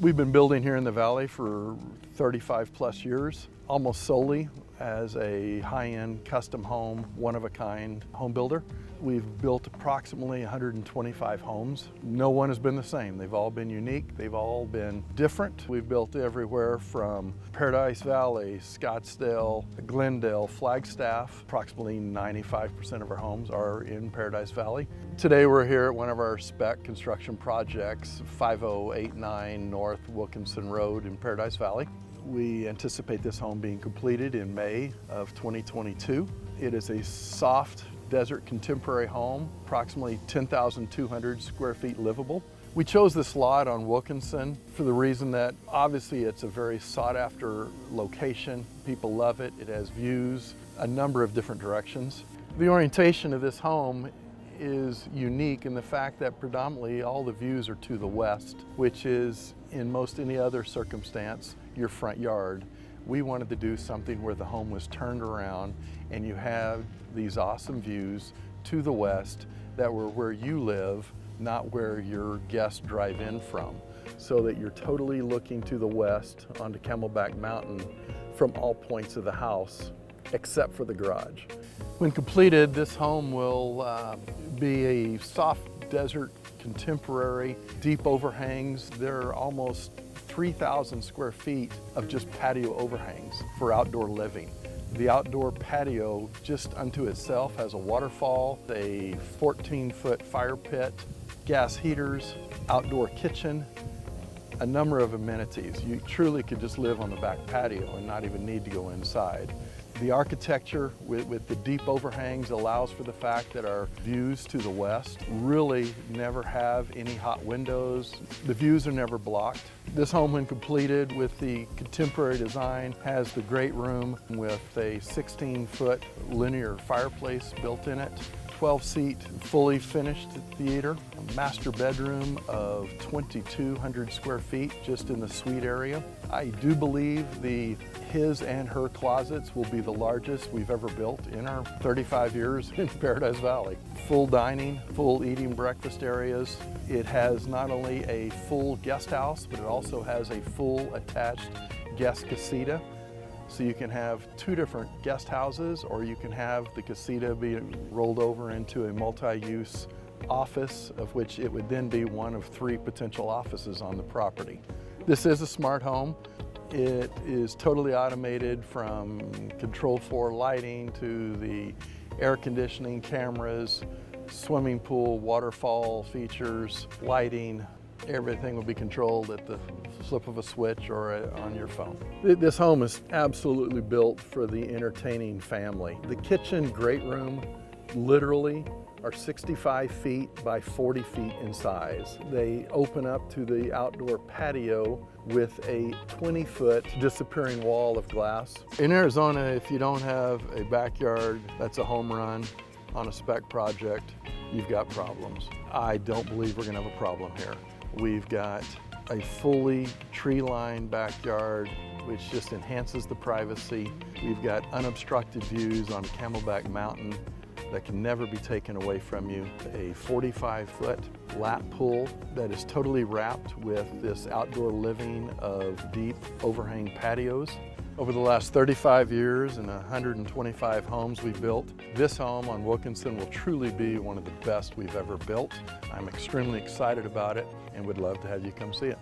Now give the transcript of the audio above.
We've been building here in the Valley for 35 plus years, almost solely as a high-end custom home, one-of-a-kind home builder. We've built approximately 125 homes. No one has been the same. They've all been unique. They've all been different. We've built everywhere from Paradise Valley, Scottsdale, Glendale, Flagstaff. Approximately 95% of our homes are in Paradise Valley. Today we're here at one of our spec construction projects, 5089 North Wilkinson Road in Paradise Valley. We anticipate this home being completed in May of 2022. It is a soft desert contemporary home, approximately 10,200 square feet livable. We chose this lot on Wilkinson for the reason that obviously it's a very sought after location. People love it. It has views, a number of different directions. The orientation of this home is unique in the fact that predominantly all the views are to the west, which is in most any other circumstance your front yard. We wanted to do something where the home was turned around and you have these awesome views to the west that were where you live, not where your guests drive in from, so that you're totally looking to the west onto Camelback Mountain from all points of the house except for the garage. When completed, this home will be a soft desert contemporary, deep overhangs. There are almost 3,000 square feet of just patio overhangs for outdoor living. The outdoor patio just unto itself has a waterfall, a 14-foot fire pit, gas heaters, outdoor kitchen, a number of amenities. You truly could just live on the back patio and not even need to go inside. The architecture with the deep overhangs allows for the fact that our views to the west really never have any hot windows. The views are never blocked. This home, when completed with the contemporary design, has the great room with a 16-foot linear fireplace built in it, 12-seat fully finished theater, a master bedroom of 2,200 square feet just in the suite area. I do believe his and her closets will be the largest we've ever built in our 35 years in Paradise Valley. Full dining, full eating breakfast areas. It has not only a full guest house, but it also has a full attached guest casita. So you can have two different guest houses, or you can have the casita be rolled over into a multi-use office, of which it would then be one of 3 potential offices on the property. This is a smart home. It is totally automated, from control 4 lighting to the air conditioning, cameras, swimming pool, waterfall features, lighting. Everything will be controlled at the flip of a switch or on your phone. This home is absolutely built for the entertaining family. The kitchen great room literally are 65 feet by 40 feet in size. They open up to the outdoor patio with a 20-foot disappearing wall of glass. In Arizona, if you don't have a backyard, that's a home run. On a spec project, you've got problems. I don't believe we're gonna have a problem here. We've got a fully tree-lined backyard, which just enhances the privacy. We've got unobstructed views on Camelback Mountain that can never be taken away from you. A 45-foot lap pool that is totally wrapped with this outdoor living of deep overhang patios. Over the last 35 years and 125 homes we've built, this home on Wilkinson will truly be one of the best we've ever built. I'm extremely excited about it and would love to have you come see it.